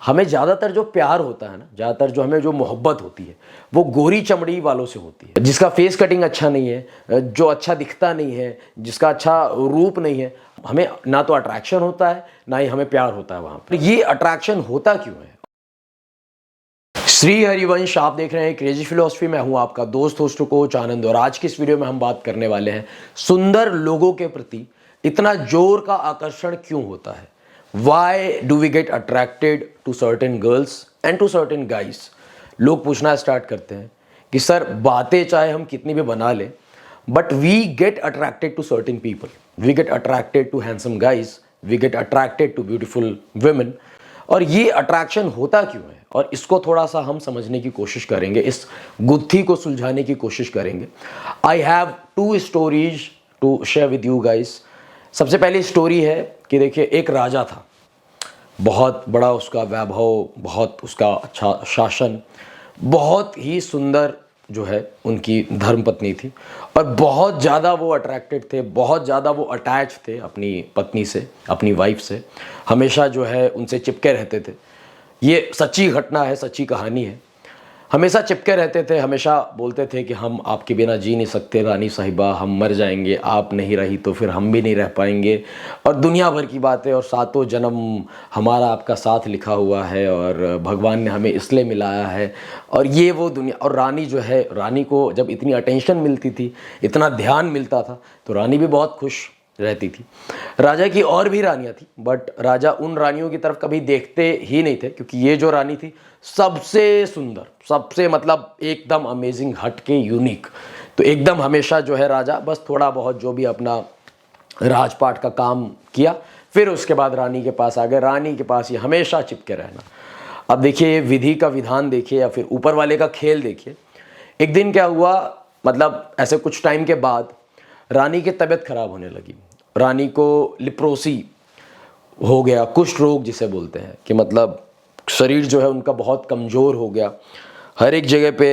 हमें ज़्यादातर जो प्यार होता है ना, ज़्यादातर जो हमें जो मोहब्बत होती है वो गोरी चमड़ी वालों से होती है, जिसका फेस कटिंग अच्छा नहीं है, जो अच्छा दिखता नहीं है, जिसका अच्छा रूप नहीं है। हमें ना तो अट्रैक्शन होता है ना ही हमें प्यार होता है वहाँ पर। ये अट्रैक्शन होता क्यों है? श्री हरिवंश, आप देख रहे हैं क्रेजी फिलॉसफी। मैं हूं आपका दोस्त होस्ट कोच आनंद, और आज की इस वीडियो में हम बात करने वाले हैं सुंदर लोगों के प्रति इतना जोर का आकर्षण क्यों होता है। Why do we get attracted to certain girls and to certain guys. लोग पूछना स्टार्ट करते हैं कि सर, बातें चाहे हम कितनी भी बना लें, but we get attracted to certain people, we get attracted to handsome guys, we get attracted to beautiful women. और ये अट्रैक्शन होता क्यों है, और इसको थोड़ा सा हम समझने की कोशिश करेंगे, इस गुत्थी को सुलझाने की कोशिश करेंगे। I have 2 stories to share with you guys. सबसे पहली स्टोरी है कि देखिए, एक राजा था, बहुत बड़ा उसका वैभव, बहुत उसका अच्छा शासन, बहुत ही सुंदर जो है उनकी धर्मपत्नी थी, और बहुत ज़्यादा वो अट्रैक्टेड थे, बहुत ज़्यादा वो अटैच थे अपनी पत्नी से, अपनी वाइफ से। हमेशा जो है उनसे चिपके रहते थे। ये सच्ची घटना है, सच्ची कहानी है। हमेशा चिपके रहते थे, हमेशा बोलते थे कि हम आपके बिना जी नहीं सकते रानी साहिबा, हम मर जाएंगे, आप नहीं रही तो फिर हम भी नहीं रह पाएंगे, और दुनिया भर की बातें, और सातों जन्म हमारा आपका साथ लिखा हुआ है, और भगवान ने हमें इसलिए मिलाया है, और ये वो दुनिया। और रानी जो है, रानी को जब इतनी अटेंशन मिलती थी, इतना ध्यान मिलता था, तो रानी भी बहुत खुश रहती थी। राजा की और भी रानियां थी, बट राजा उन रानियों की तरफ कभी देखते ही नहीं थे, क्योंकि ये जो रानी थी सबसे सुंदर, सबसे मतलब एकदम अमेजिंग, हटके, यूनिक। तो एकदम हमेशा जो है राजा बस थोड़ा बहुत जो भी अपना राजपाट का काम किया, फिर उसके बाद रानी के पास आ गए, रानी के पास ही हमेशा चिपके रहना। अब देखिए, विधि का विधान देखिए, या फिर ऊपर वाले का खेल देखिए। एक दिन क्या हुआ, मतलब ऐसे कुछ टाइम के बाद रानी की तबीयत खराब होने लगी। रानी को लिप्रोसी हो गया, कुष्ठ रोग जिसे बोलते हैं, कि मतलब शरीर जो है उनका बहुत कमज़ोर हो गया। हर एक जगह पे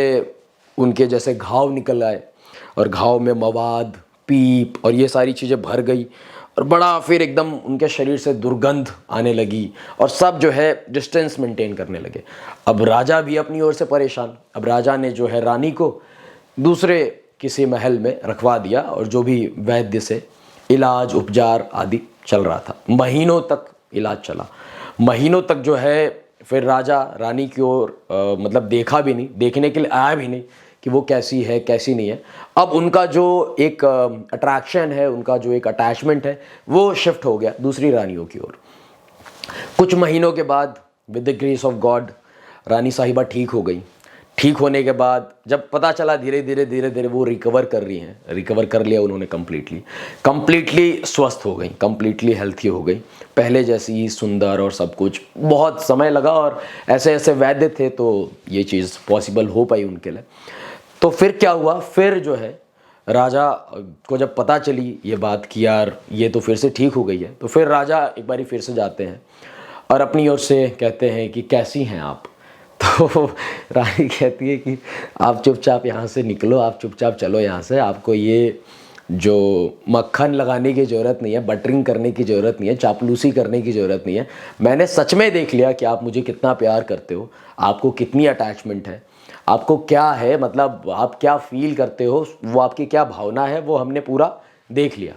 उनके जैसे घाव निकल आए, और घाव में मवाद, पीप और ये सारी चीज़ें भर गई, और बड़ा फिर एकदम उनके शरीर से दुर्गंध आने लगी, और सब जो है डिस्टेंस मेंटेन करने लगे। अब राजा भी अपनी ओर से परेशान। अब राजा ने जो है रानी को दूसरे किसी महल में रखवा दिया, और जो भी वैद्य से इलाज उपचार आदि चल रहा था। महीनों तक इलाज चला, महीनों तक जो है फिर राजा रानी की ओर मतलब देखा भी नहीं, देखने के लिए आया भी नहीं कि वो कैसी है कैसी नहीं है। अब उनका जो एक अट्रैक्शन है, उनका जो एक अटैचमेंट है, वो शिफ्ट हो गया दूसरी रानियों की ओर। कुछ महीनों के बाद with the grace of God रानी साहिबा ठीक हो गई। ठीक होने के बाद जब पता चला धीरे धीरे वो रिकवर कर रही हैं, रिकवर कर लिया उन्होंने कंप्लीटली स्वस्थ हो गई, कंप्लीटली हेल्थी हो गई, पहले जैसी ही सुंदर और सब कुछ। बहुत समय लगा, और ऐसे ऐसे वैद्य थे तो ये चीज़ पॉसिबल हो पाई उनके लिए। तो फिर क्या हुआ, फिर जो है राजा को जब पता चली ये बात कि यार ये तो फिर से ठीक हो गई है, तो फिर राजा एक बारी फिर से जाते हैं और अपनी ओर से कहते हैं कि कैसी हैं आप। तो रानी कहती है कि आप चुपचाप यहाँ से निकलो, आप चुपचाप चलो यहाँ से, आपको ये जो मक्खन लगाने की ज़रूरत नहीं है, बटरिंग करने की ज़रूरत नहीं है, चापलूसी करने की ज़रूरत नहीं है। मैंने सच में देख लिया कि आप मुझे कितना प्यार करते हो, आपको कितनी अटैचमेंट है, आपको क्या है, मतलब आप क्या फील करते हो, वो आपकी क्या भावना है, वो हमने पूरा देख लिया।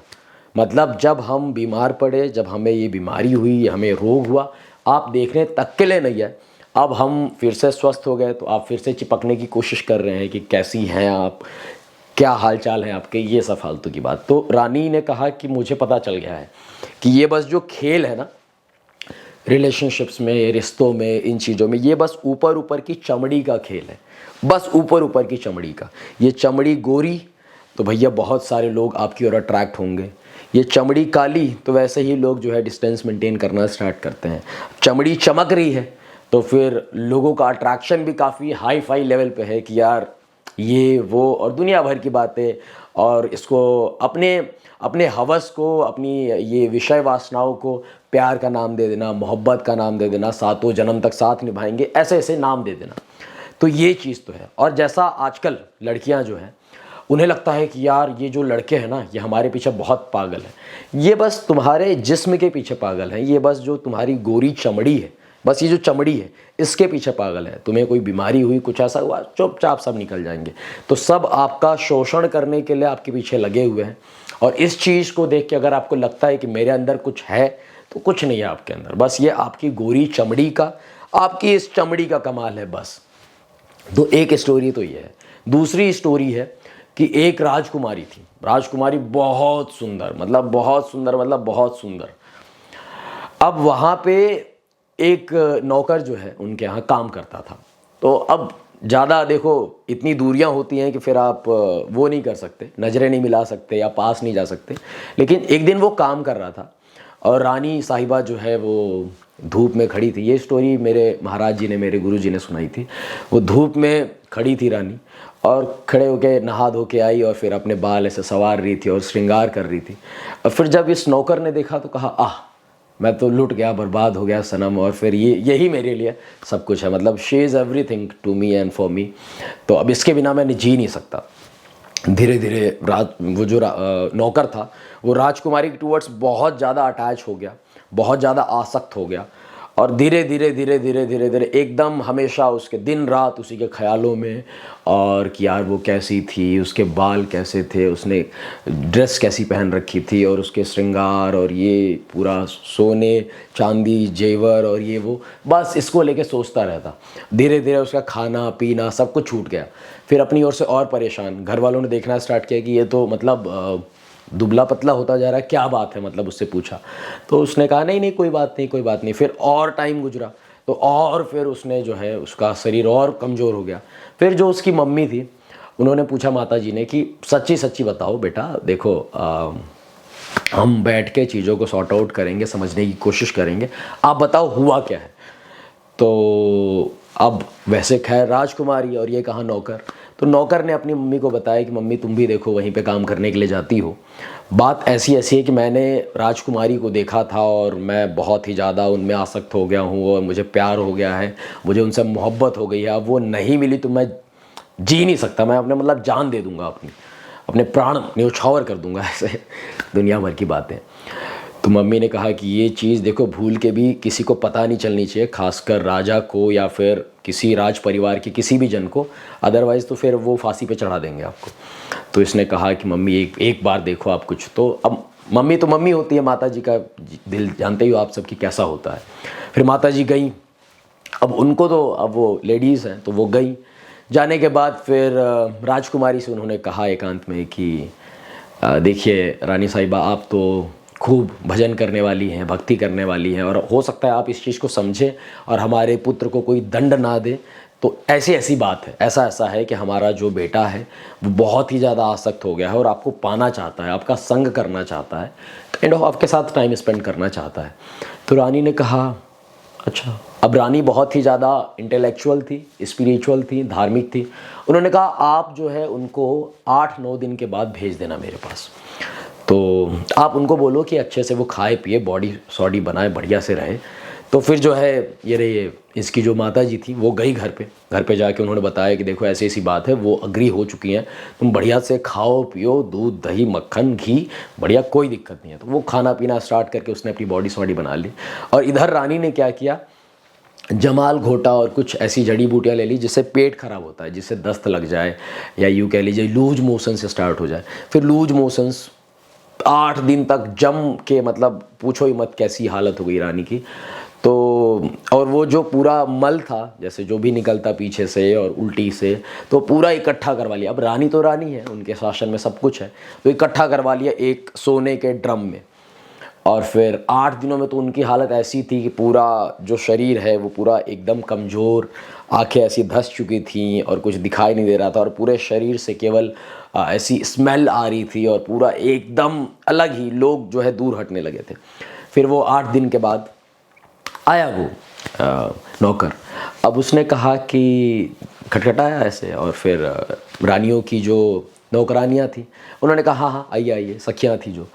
मतलब जब हम बीमार पड़े, जब हमें ये बीमारी हुई, हमें रोग हुआ, आप देखने तक के लिए नहीं है। अब हम फिर से स्वस्थ हो गए तो आप फिर से चिपकने की कोशिश कर रहे हैं कि कैसी हैं आप, क्या हालचाल है आपके, ये सब फालतू की बात। तो रानी ने कहा कि मुझे पता चल गया है कि ये बस जो खेल है ना, रिलेशनशिप्स में, रिश्तों में, इन चीज़ों में, ये बस ऊपर ऊपर की चमड़ी का खेल है, बस ऊपर ऊपर की चमड़ी का। ये चमड़ी गोरी तो भैया बहुत सारे लोग आपकी ओर अट्रैक्ट होंगे, ये चमड़ी काली तो वैसे ही लोग जो है डिस्टेंस मेंटेन करना स्टार्ट करते हैं। चमड़ी चमक रही है तो फिर लोगों का अट्रैक्शन भी काफ़ी हाई फाई लेवल पे है कि यार ये वो, और दुनिया भर की बातें, और इसको अपने अपने हवस को, अपनी ये विषय वासनाओं को प्यार का नाम दे देना, मोहब्बत का नाम दे देना, सातों जन्म तक साथ निभाएंगे, ऐसे ऐसे नाम दे देना। तो ये चीज़ तो है। और जैसा आजकल लड़कियां जो हैं, उन्हें लगता है कि यार ये जो लड़के हैं ना, ये हमारे पीछे बहुत पागल हैं, ये बस तुम्हारे जिस्म के पीछे पागल हैं, ये बस जो तुम्हारी गोरी चमड़ी है बस ये जो चमड़ी है इसके पीछे पागल है। तुम्हें कोई बीमारी हुई, कुछ ऐसा हुआ, चुपचाप सब निकल जाएंगे। तो सब आपका शोषण करने के लिए आपके पीछे लगे हुए हैं। और इस चीज़ को देख के अगर आपको लगता है कि मेरे अंदर कुछ है, तो कुछ नहीं है आपके अंदर, बस ये आपकी गोरी चमड़ी का, आपकी इस चमड़ी का कमाल है बस। तो एक स्टोरी तो ये है। दूसरी स्टोरी है कि एक राजकुमारी थी। राजकुमारी बहुत सुंदर, मतलब बहुत सुंदर, मतलब बहुत सुंदर। अब वहाँ पे एक नौकर जो है उनके यहाँ काम करता था। तो अब ज़्यादा देखो इतनी दूरियां होती हैं कि फिर आप वो नहीं कर सकते, नज़रें नहीं मिला सकते या पास नहीं जा सकते। लेकिन एक दिन वो काम कर रहा था और रानी साहिबा जो है वो धूप में खड़ी थी। ये स्टोरी मेरे महाराज जी ने, मेरे गुरु जी ने सुनाई थी। वो धूप में खड़ी थी रानी, और खड़े होके नहा धो के आई और फिर अपने बाल ऐसे संवार रही थी और श्रृंगार कर रही थी। और फिर जब इस नौकर ने देखा तो कहा, आह मैं तो लुट गया, बर्बाद हो गया सनम, और फिर यही मेरे लिए सब कुछ है, मतलब she is everything to me and for me. तो अब इसके बिना मैं जी नहीं सकता। धीरे धीरे वो जो नौकर था वो राजकुमारी के टूवर्ड्स बहुत ज़्यादा अटैच हो गया, बहुत ज़्यादा आसक्त हो गया। और धीरे धीरे धीरे धीरे धीरे धीरे एकदम हमेशा उसके दिन रात उसी के ख्यालों में, और कि यार वो कैसी थी, उसके बाल कैसे थे, उसने ड्रेस कैसी पहन रखी थी, और उसके श्रृंगार और ये पूरा सोने चांदी जेवर और ये वो, बस इसको लेके सोचता रहता। धीरे धीरे उसका खाना पीना सब कुछ छूट गया। फिर अपनी ओर से और परेशान, घर वालों ने देखना स्टार्ट किया कि ये तो मतलब दुबला पतला होता जा रहा है, क्या बात है, मतलब उससे पूछा। तो उसने कहा नहीं नहीं कोई बात नहीं, कोई बात नहीं। फिर और टाइम गुजरा तो और फिर उसने जो है उसका शरीर और कमज़ोर हो गया। फिर जो उसकी मम्मी थी उन्होंने पूछा माता जी ने कि सच्ची सच्ची बताओ बेटा, देखो हम बैठ के चीज़ों को सॉर्ट आउट करेंगे, समझने की कोशिश करेंगे, आप बताओ हुआ क्या है। तो अब वैसे खैर राजकुमारी और ये कहाँ नौकर। तो नौकर ने अपनी मम्मी को बताया कि मम्मी तुम भी देखो वहीं पे काम करने के लिए जाती हो, बात ऐसी ऐसी है कि मैंने राजकुमारी को देखा था और मैं बहुत ही ज़्यादा उनमें आसक्त हो गया हूँ और मुझे प्यार हो गया है, मुझे उनसे मोहब्बत हो गई है। अब वो नहीं मिली तो मैं जी नहीं सकता, मैं अपने मतलब जान दे दूँगा, अपने प्राण न्यौछावर कर दूँगा, ऐसे दुनिया भर की बातें। तो मम्मी ने कहा कि ये चीज़ देखो भूल के भी किसी को पता नहीं चलनी चाहिए, खासकर राजा को या फिर किसी राज परिवार के किसी भी जन को, अदरवाइज़ तो फिर वो फांसी पे चढ़ा देंगे आपको। तो इसने कहा कि मम्मी एक बार देखो आप कुछ। तो अब मम्मी तो मम्मी होती है, माता जी का दिल जानते ही हो आप सबकी कैसा होता है। फिर माता जी गई, अब उनको तो अब वो लेडीज़ हैं तो वो गई। जाने के बाद फिर राजकुमारी से उन्होंने कहा एकांत में कि देखिए रानी साहिबा, आप तो खूब भजन करने वाली हैं, भक्ति करने वाली हैं, और हो सकता है आप इस चीज़ को समझें और हमारे पुत्र को कोई दंड ना दे। तो ऐसी ऐसी बात है, ऐसा ऐसा है कि हमारा जो बेटा है वो बहुत ही ज़्यादा आसक्त हो गया है और आपको पाना चाहता है, आपका संग करना चाहता है, काइंड ऑफ आपके साथ टाइम स्पेंड करना चाहता है। तो रानी ने कहा अच्छा। अब रानी बहुत ही ज़्यादा इंटेलेक्चुअल थी, स्पिरिचुअल थी, धार्मिक थी। उन्होंने कहा आप जो है उनको 8-9 दिन के बाद भेज देना मेरे पास। तो आप उनको बोलो कि अच्छे से वो खाए पिए, बॉडी सॉडी बनाए, बढ़िया से रहे। तो फिर जो है ये इसकी जो माता जी थी वो गई घर पे जाके उन्होंने बताया कि देखो ऐसी ऐसी बात है, वो अग्री हो चुकी हैं, तुम बढ़िया से खाओ पियो, दूध दही मक्खन घी बढ़िया, कोई दिक्कत नहीं है। तो वो खाना पीना स्टार्ट करके उसने अपनी बॉडी सॉडी बना ली। और इधर रानी ने क्या किया, जमाल घोटा और कुछ ऐसी जड़ी बूटियाँ ले ली जिससे पेट खराब होता है, जिससे दस्त लग जाए या यूँ कह लीजिए लूज मोशन से स्टार्ट हो जाए। फिर लूज मोशंस 8 दिन तक जम के, मतलब पूछो ही मत कैसी हालत हो गई रानी की। तो और वो जो पूरा मल था, जैसे जो भी निकलता पीछे से और उल्टी से, तो पूरा इकट्ठा करवा लिया। अब रानी तो रानी है, उनके शासन में सब कुछ है, तो इकट्ठा करवा लिया एक सोने के ड्रम में। और फिर 8 दिनों में तो उनकी हालत ऐसी थी कि पूरा जो शरीर है वो पूरा एकदम कमज़ोर, आंखें ऐसी धंस चुकी थीं और कुछ दिखाई नहीं दे रहा था, और पूरे शरीर से केवल ऐसी स्मेल आ रही थी और पूरा एकदम अलग ही, लोग जो है दूर हटने लगे थे। फिर वो 8 दिन के बाद आया वो नौकर। अब उसने कहा कि खटखटाया ऐसे, और फिर रानियों की जो नौकरानियाँ थी उन्होंने कहा हाँ हाँ आइए आइए, सखियाँ थी जो।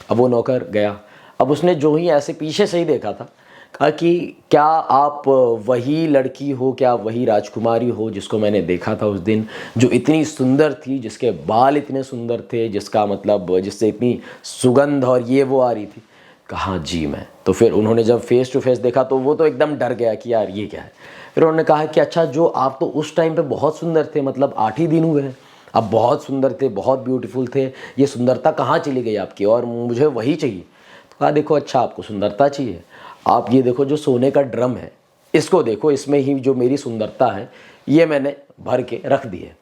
अब वो नौकर गया। अब उसने जो ही ऐसे पीछे से ही देखा था, कहा कि क्या आप वही लड़की हो, क्या वही राजकुमारी हो जिसको मैंने देखा था उस दिन, जो इतनी सुंदर थी, जिसके बाल इतने सुंदर थे, जिसका मतलब जिससे इतनी सुगंध और ये वो आ रही थी। कहा जी मैं। तो फिर उन्होंने जब फेस टू फेस देखा तो वो तो एकदम डर गया कि यार ये क्या है। फिर उन्होंने कहा कि अच्छा, जो आप तो उस टाइम पे बहुत सुंदर थे, मतलब 8 ही दिन हुए हैं, आप बहुत सुंदर थे, बहुत ब्यूटीफुल थे, ये सुंदरता कहाँ चली गई आपकी, और मुझे वही चाहिए। तो कहा देखो, अच्छा आपको सुंदरता चाहिए, आप ये देखो जो सोने का ड्रम है इसको देखो, इसमें ही जो मेरी सुंदरता है ये मैंने भर के रख दी है।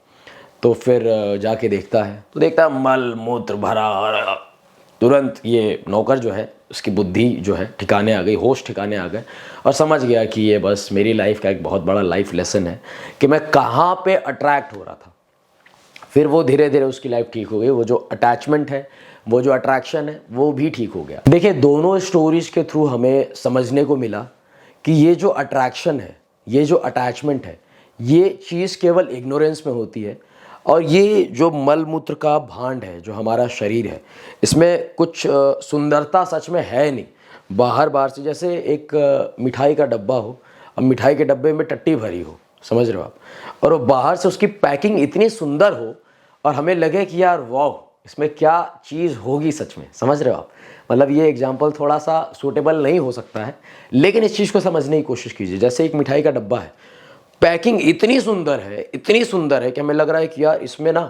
तो फिर जाके देखता है तो देखता है मल मूत्र भरा, और तुरंत ये नौकर जो है उसकी बुद्धि जो है ठिकाने आ गई, होश ठिकाने आ गए, और समझ गया कि ये बस मेरी लाइफ का एक बहुत बड़ा लाइफ लेसन है कि मैं कहाँ पे अट्रैक्ट हो रहा था। फिर वो धीरे धीरे उसकी लाइफ ठीक हो गई, वो जो अटैचमेंट है, वो जो अट्रैक्शन है, वो भी ठीक हो गया। देखिए, दोनों स्टोरीज के थ्रू हमें समझने को मिला कि ये जो अट्रैक्शन है, ये जो अटैचमेंट है, ये चीज़ केवल इग्नोरेंस में होती है। और ये जो मल मूत्र का भांड है, जो हमारा शरीर है, इसमें कुछ सुंदरता सच में है नहीं। बाहर से जैसे एक मिठाई का डब्बा हो, अब मिठाई के डब्बे में टट्टी भरी हो, समझ रहे हो आप, और वो बाहर से उसकी पैकिंग इतनी सुंदर हो और हमें लगे कि यार वाह, इसमें क्या चीज़ होगी सच में, समझ रहे हो आप। मतलब ये एग्जाम्पल थोड़ा सा सूटेबल नहीं हो सकता है, लेकिन इस चीज़ को समझने की कोशिश कीजिए। जैसे एक मिठाई का डब्बा है, पैकिंग इतनी सुंदर है, इतनी सुंदर है कि हमें लग रहा है कि यार इसमें ना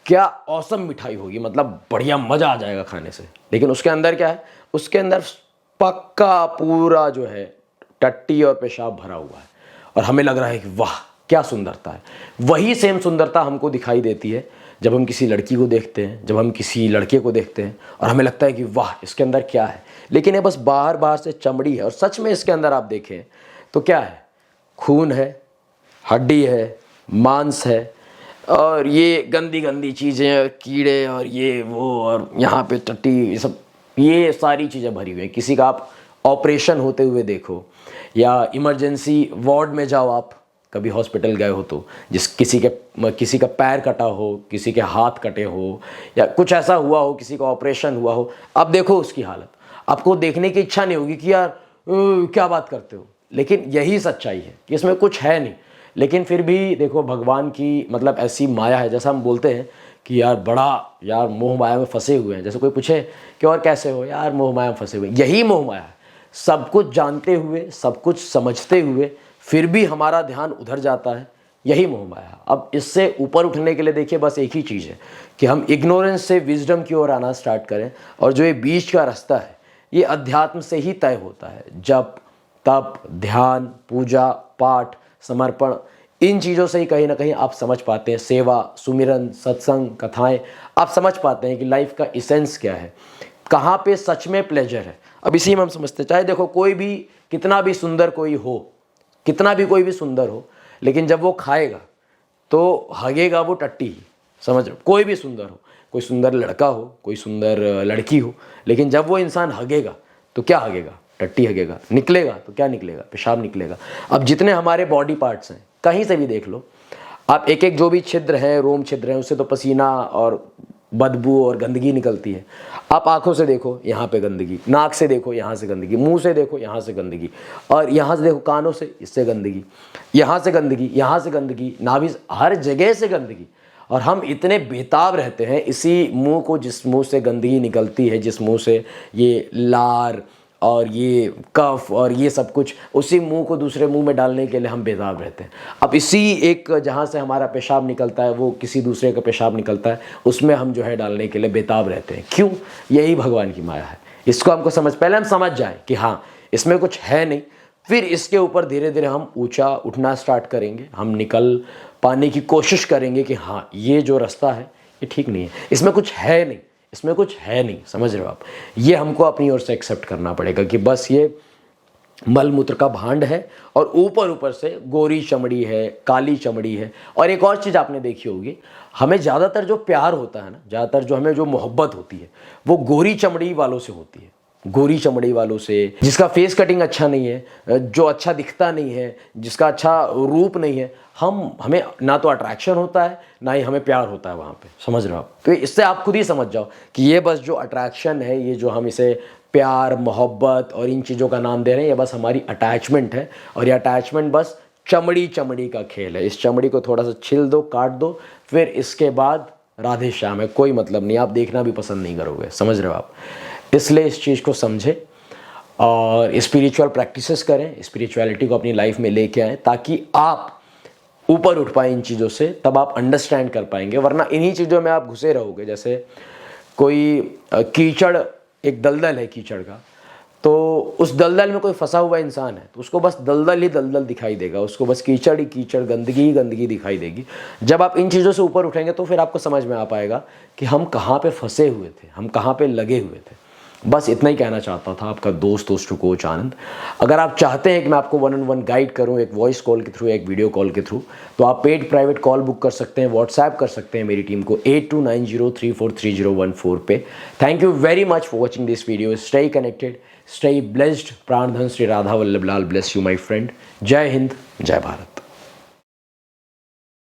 क्या औसम मिठाई होगी, मतलब बढ़िया मज़ा आ जाएगा खाने से। लेकिन उसके अंदर क्या है, उसके अंदर पक्का पूरा जो है टट्टी और पेशाब भरा हुआ है, और हमें लग रहा है कि वाह क्या सुंदरता है। वही सेम सुंदरता हमको दिखाई देती है जब हम किसी लड़की को देखते हैं, जब हम किसी लड़के को देखते हैं, और हमें लगता है कि वाह इसके अंदर क्या है। लेकिन ये बस बाहर से चमड़ी है, और सच में इसके अंदर आप देखें तो क्या है, खून है, हड्डी है, मांस है, और ये गंदी गंदी चीज़ें, कीड़े और ये वो, और यहाँ पे टट्टी, ये सब, ये सारी चीज़ें भरी हुई हैं। किसी का आप ऑपरेशन होते हुए देखो, या इमरजेंसी वार्ड में जाओ, आप कभी हॉस्पिटल गए हो तो, किसी का पैर कटा हो, किसी के हाथ कटे हो, या कुछ ऐसा हुआ हो, किसी का ऑपरेशन हुआ हो, अब देखो उसकी हालत, आपको देखने की इच्छा नहीं होगी कि यार क्या बात करते हो। लेकिन यही सच्चाई है कि इसमें कुछ है नहीं। लेकिन फिर भी देखो, भगवान की मतलब ऐसी माया है, जैसा हम बोलते हैं कि यार बड़ा यार मोह माया में फंसे हुए हैं। जैसे कोई पूछे कि और कैसे हो, यार मोह माया में फंसे हुए, यही मोह माया है। सब कुछ जानते हुए, सब कुछ समझते हुए, फिर भी हमारा ध्यान उधर जाता है, यही मोह माया। अब इससे ऊपर उठने के लिए देखिए बस एक ही चीज़ है कि हम इग्नोरेंस से विजडम की ओर आना स्टार्ट करें। और जो ये बीच का रास्ता है, ये अध्यात्म से ही तय होता है। जप, तप, ध्यान, पूजा, पाठ, समर्पण, इन चीज़ों से ही कहीं ना कहीं आप समझ पाते हैं, सेवा, सुमिरन, सत्संग, कथाएं, आप समझ पाते हैं कि लाइफ का इसेंस क्या है, कहाँ पे सच में प्लेजर है। अब इसी में हम समझते हैं, चाहे देखो कोई भी कितना भी सुंदर कोई हो, कितना भी कोई भी सुंदर हो, लेकिन जब वो खाएगा तो हगेगा वो टट्टी ही, समझ लो। कोई भी सुंदर हो, कोई सुंदर लड़का हो, कोई सुंदर लड़की हो, लेकिन जब वो इंसान हगेगा तो क्या हगेगा, टट्टी हगेगा। निकलेगा तो क्या निकलेगा, पेशाब निकलेगा। अब जितने हमारे बॉडी पार्ट्स हैं, कहीं से भी देख लो आप, एक एक जो भी छिद्र है, रोम छिद्र है, उससे तो पसीना और बदबू और गंदगी निकलती है। आप आंखों से देखो, यहाँ पे गंदगी, नाक से देखो, यहाँ से गंदगी, मुंह से देखो, यहाँ से गंदगी, और यहाँ से देखो कानों से, इससे गंदगी, यहाँ से गंदगी, यहाँ से गंदगी, नाभि, हर जगह से गंदगी। और हम इतने बेताब रहते हैं इसी मुंह को, जिस मुंह से गंदगी निकलती है, जिस मुंह से ये लार और ये कफ और ये सब कुछ, उसी मुंह को दूसरे मुंह में डालने के लिए हम बेताब रहते हैं। अब इसी एक जहाँ से हमारा पेशाब निकलता है, वो किसी दूसरे का पेशाब निकलता है, उसमें हम जो है डालने के लिए बेताब रहते हैं। क्यों? यही भगवान की माया है। इसको हमको पहले हम समझ जाएं कि हाँ इसमें कुछ है नहीं, फिर इसके ऊपर धीरे धीरे हम ऊंचा उठना स्टार्ट करेंगे, हम निकल पाने की कोशिश करेंगे कि हाँ ये जो रास्ता है ये ठीक नहीं है, इसमें कुछ है नहीं, इसमें कुछ है नहीं, समझ रहे हो आप। ये हमको अपनी ओर से एक्सेप्ट करना पड़ेगा कि बस ये मल मूत्र का भांड है, और ऊपर ऊपर से गोरी चमड़ी है, काली चमड़ी है। और एक और चीज़ आपने देखी होगी, हमें ज़्यादातर जो प्यार होता है ना, ज़्यादातर जो हमें जो मोहब्बत होती है, वो गोरी चमड़ी वालों से होती है। गोरी चमड़ी वालों से, जिसका फेस कटिंग अच्छा नहीं है, जो अच्छा दिखता नहीं है, जिसका अच्छा रूप नहीं है, हमें ना तो अट्रैक्शन होता है, ना ही हमें प्यार होता है वहाँ पे, समझ रहे हो आप। तो इससे आप खुद ही समझ जाओ कि ये बस जो अट्रैक्शन है, ये जो हम इसे प्यार, मोहब्बत और इन चीज़ों का नाम दे रहे हैं, ये बस हमारी अटैचमेंट है। और ये अटैचमेंट बस चमड़ी चमड़ी का खेल है। इस चमड़ी को थोड़ा सा छिल दो, काट दो, फिर इसके बाद राधे श्याम है, कोई मतलब नहीं, आप देखना भी पसंद नहीं करोगे, समझ रहे हो आप। इसलिए इस चीज़ को समझें और स्पिरिचुअल प्रैक्टिसेस करें, स्पिरिचुअलिटी को अपनी लाइफ में लेके आएँ ताकि आप ऊपर उठ पाए इन चीज़ों से, तब आप अंडरस्टैंड कर पाएंगे। वरना इन्हीं चीज़ों में आप घुसे रहोगे। जैसे कोई कीचड़, एक दलदल है कीचड़ का, तो उस दलदल में कोई फंसा हुआ इंसान है तो उसको बस दलदल ही दलदल दिखाई देगा, उसको बस कीचड़ ही कीचड़, गंदगी ही गंदगी दिखाई देगी। जब आप इन चीज़ों से ऊपर उठेंगे तो फिर आपको समझ में आ पाएगा कि हम कहाँ पे फंसे हुए थे, हम कहाँ पे लगे हुए थे। बस इतना ही कहना चाहता था आपका दोस्त कोच आनंद। अगर आप चाहते हैं कि मैं आपको 1-on-1 गाइड करूं, एक वॉइस कॉल के थ्रू, एक वीडियो कॉल के थ्रू, तो आप पेड प्राइवेट कॉल बुक कर सकते हैं, व्हाट्सएप कर सकते हैं मेरी टीम को 8290343014 पे। Thank you very much for watching this video. Stay connected, stay blessed. प्राणधन Shri Radha Vallabh Lal bless you my friend. जय हिंद, जय भारत।